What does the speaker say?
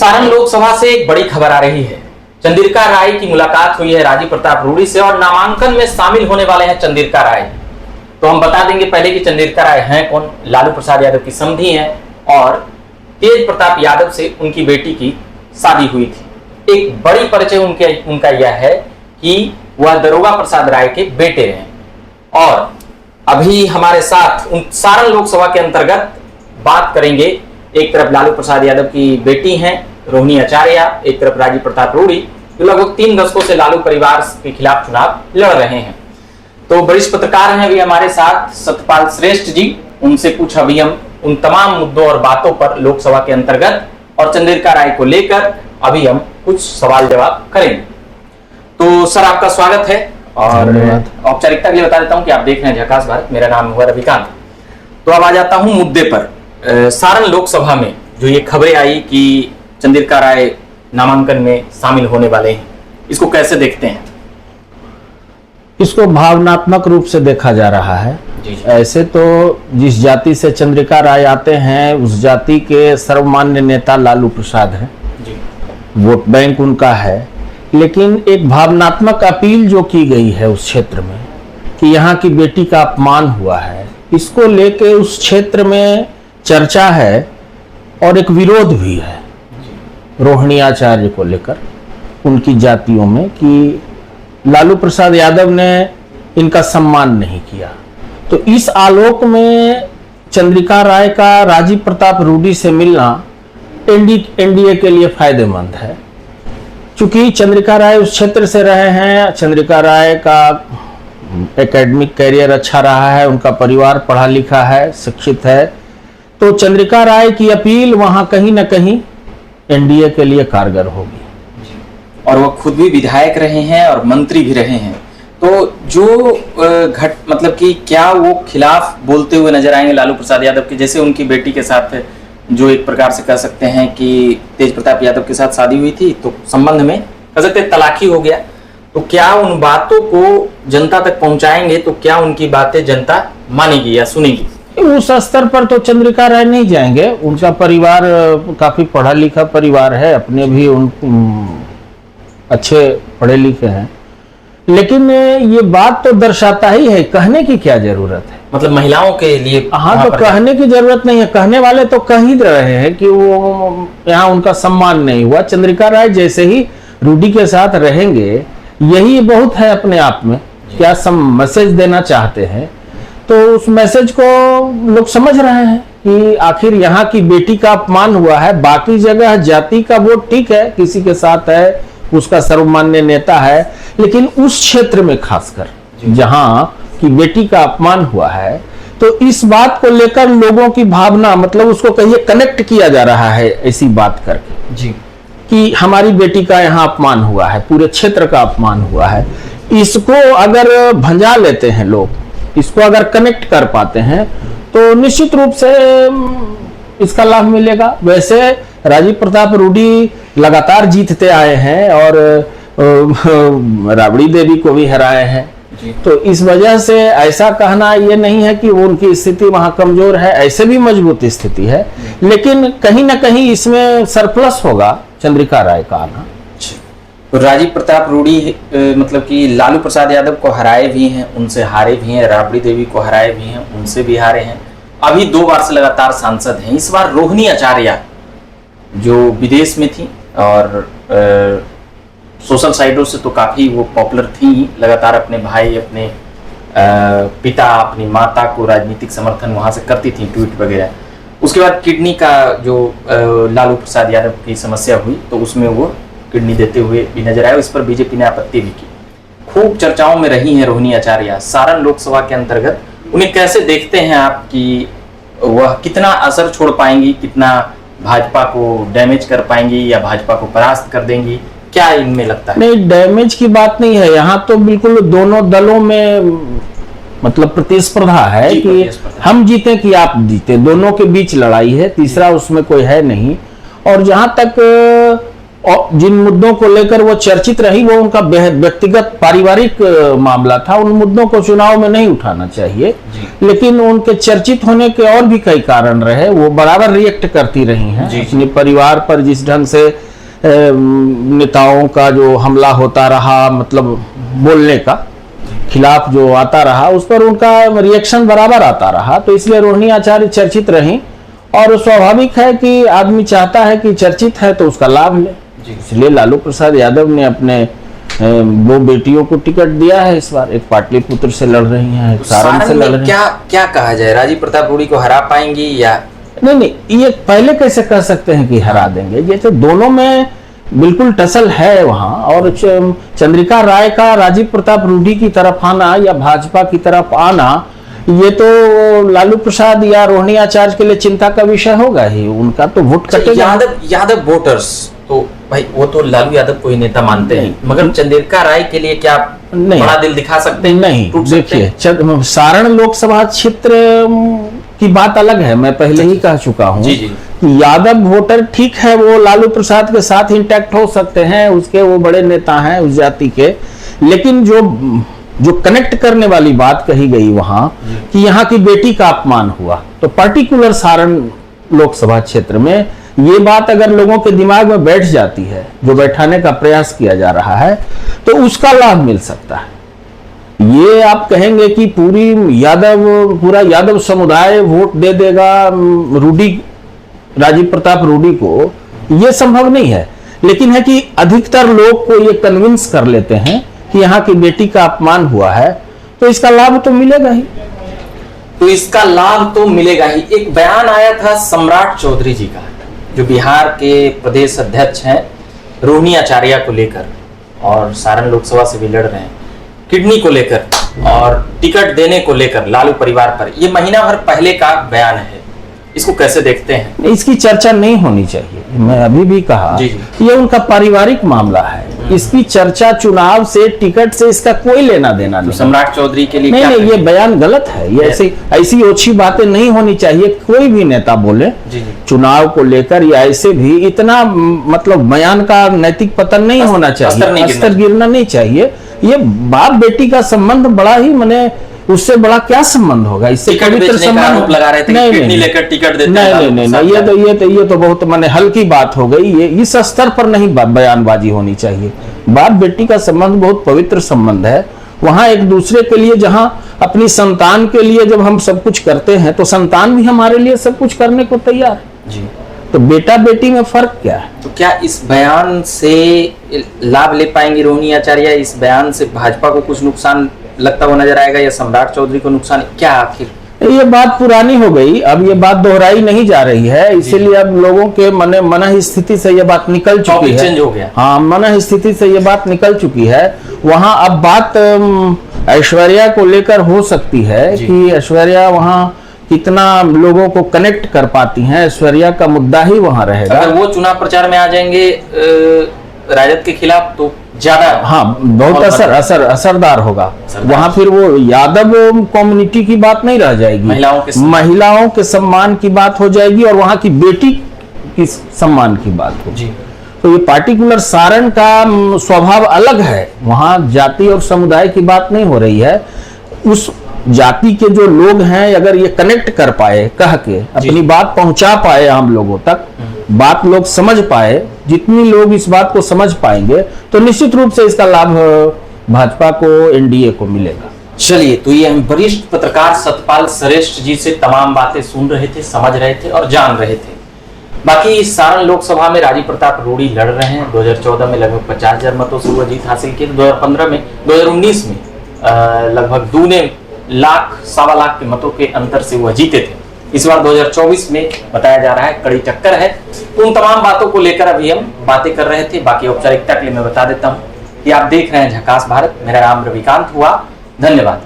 सारण लोकसभा से एक बड़ी खबर आ रही है। चंद्रिका राय की मुलाकात हुई है राजीव प्रताप रूडी से और नामांकन में शामिल होने वाले हैं चंद्रिका राय। तो हम बता देंगे पहले कि चंद्रिका राय हैं कौन। लालू प्रसाद यादव की समधी हैं और तेज प्रताप यादव से उनकी बेटी की शादी हुई थी। एक बड़ी परिचय उनका यह है कि वह दरोगा प्रसाद राय के बेटे हैं। और अभी हमारे साथ सारण लोकसभा के अंतर्गत बात करेंगे। एक तरफ लालू प्रसाद यादव की बेटी हैं रोहिणी आचार्य, एक तरफ राजीव प्रताप रूडी, जो लगभग 3 दशकों से लालू परिवार के खिलाफ चुनाव लड़ रहे हैं। तो वरिष्ठ पत्रकार हैं अभी हमारे साथ सत्यपाल श्रेष्ठ जी। उनसे कुछ अभी हम उन तमाम मुद्दों और बातों पर लोकसभा के अंतर्गत और चंद्रिका राय को लेकर अभी हम कुछ सवाल जवाब करेंगे। तो सर आपका स्वागत है और औपचारिकता के लिए बता देता हूं कि आप देख रहे हैं झकास भारत। मेरा नाम है रविकांत। तो अब आ जाता हूं मुद्दे पर। सारण लोकसभा में जो ये खबरें आई कि चंद्रिका राय नामांकन में शामिल होने वाले हैं, इसको कैसे देखते हैं? इसको भावनात्मक रूप से देखा जा रहा है। ऐसे तो जिस जाति से चंद्रिका राय आते हैं उस जाति के सर्वमान्य नेता लालू प्रसाद हैं, वोट बैंक उनका है। लेकिन एक भावनात्मक अपील जो की गई है उस क्षेत्र में कि यहाँ की बेटी का अपमान हुआ है, इसको लेके उस क्षेत्र में चर्चा है और एक विरोध भी है रोहिणी आचार्य को लेकर उनकी जातियों में कि लालू प्रसाद यादव ने इनका सम्मान नहीं किया। तो इस आलोक में चंद्रिका राय का राजीव प्रताप रूडी से मिलना एनडीए के लिए फायदेमंद है। चूंकि चंद्रिका राय उस क्षेत्र से रहे हैं, चंद्रिका राय का एकेडमिक कैरियर अच्छा रहा है, उनका परिवार पढ़ा लिखा है, शिक्षित है, तो चंद्रिका राय की अपील वहां कहीं ना कहीं एनडीए के लिए कारगर होगी। और वो खुद भी विधायक रहे हैं और मंत्री भी रहे हैं। तो जो मतलब कि क्या वो खिलाफ बोलते हुए नजर आएंगे लालू प्रसाद यादव के, जैसे उनकी बेटी के साथ जो एक प्रकार से कह सकते हैं कि तेज प्रताप यादव के साथ शादी हुई थी तो संबंध में कह सकते हैं तलाकी हो गया। तो क्या उन बातों को जनता तक पहुंचाएंगे? तो क्या उनकी बातें जनता मानेगी या सुनेगी? उस स्तर पर तो चंद्रिका राय नहीं जाएंगे। उनका परिवार काफी पढ़ा लिखा परिवार है, अपने भी उन अच्छे पढ़े लिखे हैं। लेकिन ये बात तो दर्शाता ही है, कहने की क्या जरूरत है? मतलब महिलाओं के लिए हाँ, तो कहने की जरूरत नहीं है। कहने वाले तो कह ही रहे हैं कि वो यहाँ उनका सम्मान नहीं हुआ। चंद्रिका राय जैसे ही रूडी के साथ रहेंगे, यही बहुत है अपने आप में। क्या मैसेज देना चाहते हैं, तो उस मैसेज को लोग समझ रहे हैं कि आखिर यहाँ की बेटी का अपमान हुआ है। बाकी जगह जाति का वोट ठीक है, किसी के साथ है, उसका सर्वमान्य नेता है, लेकिन उस क्षेत्र में खासकर जहां की बेटी का अपमान हुआ है, तो इस बात को लेकर लोगों की भावना, मतलब उसको कहिए कनेक्ट किया जा रहा है ऐसी बात करके जी, कि हमारी बेटी का यहाँ अपमान हुआ है, पूरे क्षेत्र का अपमान हुआ है। इसको अगर भंजा लेते हैं लोग, इसको अगर कनेक्ट कर पाते हैं, तो निश्चित रूप से इसका लाभ मिलेगा। वैसे राजीव प्रताप रूडी लगातार जीतते आए हैं और राबड़ी देवी को भी हराए हैं। तो इस वजह से ऐसा कहना ये नहीं है कि उनकी स्थिति वहां कमजोर है, ऐसे भी मजबूत स्थिति है। लेकिन कहीं ना कहीं इसमें सरप्लस होगा चंद्रिका राय का आना। तो राजीव प्रताप रूडी मतलब कि लालू प्रसाद यादव को हराए भी हैं, उनसे हारे भी हैं, राबड़ी देवी को हराए भी हैं, उनसे भी हारे हैं। अभी 2 बार से लगातार सांसद हैं। इस बार रोहिणी आचार्य जो विदेश में थी और सोशल साइटों से तो काफी वो पॉपुलर थी, लगातार अपने भाई, अपने पिता, अपनी माता को राजनीतिक समर्थन वहां से करती थी, ट्वीट वगैरह। उसके बाद किडनी का जो लालू प्रसाद यादव की समस्या हुई तो उसमें वो किडनी देते हुए भी नजर आए। इस पर बीजेपी ने आपत्ति भी की। खूब चर्चाओं में रही हैं रोहिणी आचार्य सारण लोकसभा के अंतर्गत। उन्हें कैसे देखते हैं आप कि वह कितना असर छोड़ पाएंगी, कितना भाजपा को डैमेज कर पाएंगी या भाजपा को परास्त कर देंगी? क्या इनमें लगता है? नहीं, डैमेज की बात नहीं है। यहाँ तो बिल्कुल दोनों दलों में मतलब प्रतिस्पर्धा है कि हम जीते कि आप जीते, दोनों के बीच लड़ाई है, तीसरा उसमें कोई है नहीं। और जहां तक और जिन मुद्दों को लेकर वो चर्चित रही वो उनका व्यक्तिगत पारिवारिक मामला था, उन मुद्दों को चुनाव में नहीं उठाना चाहिए। लेकिन उनके चर्चित होने के और भी कई कारण रहे, वो बराबर रिएक्ट करती रही हैं अपने परिवार पर। जिस ढंग से नेताओं का जो हमला होता रहा, मतलब बोलने का खिलाफ जो आता रहा, उस पर उनका रिएक्शन बराबर आता रहा। तो इसलिए रोहिणी आचार्य चर्चित रही, और स्वाभाविक है कि आदमी चाहता है कि चर्चित है तो उसका लाभ ले। इसलिए लालू प्रसाद यादव ने अपने 2 बेटियों को टिकट दिया है इस बार। एक पाटलिपुत्र से लड़ रही हैं, एक सारण से लड़ रही हैं। क्या कहा जाए, राजीव प्रताप रूडी को हरा पाएंगी या नहीं? ये पहले कैसे कह सकते हैं कि हरा देंगे? ये तो दोनों में बिल्कुल टसल है वहां। और चंद्रिका राय का राजीव प्रताप रूडी की तरफ आना या भाजपा की तरफ आना, ये तो लालू प्रसाद या रोहिणी आचार्य के लिए चिंता का विषय होगा ही। उनका तो वोट कटेगा। यादव वोटर्स तो भाई वो तो लालू यादव को ही नेता मानते हैं, मगर चंद्रिका राय के लिए क्या नहीं बड़ा दिल दिखा सकते हैं? नहीं, देखिए सारण लोकसभा क्षेत्र की बात अलग है। मैं पहले ही कह चुका हूँ कि यादव वोटर ठीक है, वो लालू प्रसाद के साथ इंटैक्ट हो सकते हैं, उसके वो बड़े नेता हैं उस जाति के। लेकिन जो कनेक्ट करने वाली बात कही गई वहां कि यहाँ की बेटी का अपमान हुआ, तो पर्टिकुलर सारण लोकसभा क्षेत्र में ये बात अगर लोगों के दिमाग में बैठ जाती है, जो बैठाने का प्रयास किया जा रहा है, तो उसका लाभ मिल सकता है। ये आप कहेंगे कि पूरा यादव समुदाय वोट दे देगा रूडी, राजीव प्रताप रूडी को, ये संभव नहीं है। लेकिन है कि अधिकतर लोग को ये कन्विंस कर लेते हैं कि यहाँ की बेटी का अपमान हुआ है, तो इसका लाभ तो मिलेगा ही। एक बयान आया था सम्राट चौधरी जी का, जो बिहार के प्रदेश अध्यक्ष हैं, रोहिणी आचार्य को लेकर, और सारण लोकसभा से भी लड़ रहे हैं, किडनी को लेकर और टिकट देने को लेकर लालू परिवार पर। ये महीना भर पहले का बयान है, इसको कैसे देखते हैं? इसकी चर्चा नहीं होनी चाहिए। मैं अभी भी कहा ये उनका पारिवारिक मामला है, इसकी चर्चा चुनाव से, टिकट से इसका कोई लेना देना नहीं। सम्राट चौधरी के लिए नहीं, ये बयान गलत है। ये ऐसी ओछी बातें नहीं होनी चाहिए। कोई भी नेता बोले चुनाव को लेकर या ऐसे भी, इतना मतलब बयान का नैतिक पतन नहीं होना चाहिए, स्तर गिरना नहीं चाहिए। ये बाप बेटी का संबंध बड़ा ही, मैंने उससे बड़ा क्या संबंध होगा? इससे पवित्र संबंध लगा रहे थे कि किडनी लेकर टिकट देते हैं। नहीं, ये तो बहुत माने हल्की बात हो गई। ये इस स्तर पर नहीं बयानबाजी होनी चाहिए। बाप बेटी का संबंध बहुत पवित्र संबंध है। वहां एक दूसरे के लिए, जहां अपनी संतान के लिए जब हम सब कुछ करते हैं, तो संतान भी हमारे लिए सब कुछ करने को तैयार है। तो बेटा बेटी में फर्क क्या है? तो क्या इस बयान से लाभ ले पाएंगे रोहिणी आचार्य? इस बयान से भाजपा को कुछ नुकसान लगता हुआ नजर आएगा या सम्राट चौधरी को नुकसान? क्या आखिर ये बात पुरानी हो गई, अब ये बात दोहराई नहीं जा रही है। इसीलिए अब लोगों के मन स्थिति से ये बात निकल चुकी है। चेंज हो गया। हाँ, मन स्थिति से ये बात निकल चुकी है। वहां अब बात ऐश्वर्या को लेकर हो सकती है कि ऐश्वर्या वहां कितना लोगों को कनेक्ट कर पाती हैं। ऐश्वर्या का मुद्दा ही वहां रहेगा। अगर वो चुनाव प्रचार में आ जाएंगे राजद के खिलाफ, तो ज्यादा, हाँ, बहुत असरदार होगा। वहां फिर वो यादव कम्युनिटी की बात नहीं रह जाएगी, महिलाओं के सम्मान की बात हो जाएगी, और वहां की बेटी की सम्मान की बात होगी। तो ये पार्टिकुलर सारण का स्वभाव अलग है। वहां जाति और समुदाय की बात नहीं हो रही है। उस जाति के जो लोग हैं, अगर ये कनेक्ट कर पाए, कह के अपनी बात पहुंचा पाए हम लोगों तक, बात लोग समझ पाए, जितनी लोग इस बात को समझ पाएंगे, तो निश्चित रूप से इसका लाभ भाजपा को, एनडीए को मिलेगा। चलिए, तो ये हम वरिष्ठ पत्रकार सतपाल श्रेष्ठ जी से तमाम बातें सुन रहे थे, समझ रहे थे और जान रहे थे। बाकी सारण लोकसभा में राजीव प्रताप रूडी लड़ रहे हैं। 2014 में लगभग 50,000 मतों से वो जीत हासिल की। 2019 में लगभग 2 लाख, 1.25 लाख के मतों के अंतर से वह जीते थे। इस बार 2024 में बताया जा रहा है कड़ी टक्कर है। तो उन तमाम बातों को लेकर अभी हम बातें कर रहे थे। बाकी औपचारिकता के लिए मैं बता देता हूं कि आप देख रहे हैं झकास भारत। मेरा नाम रविकांत हुआ। धन्यवाद।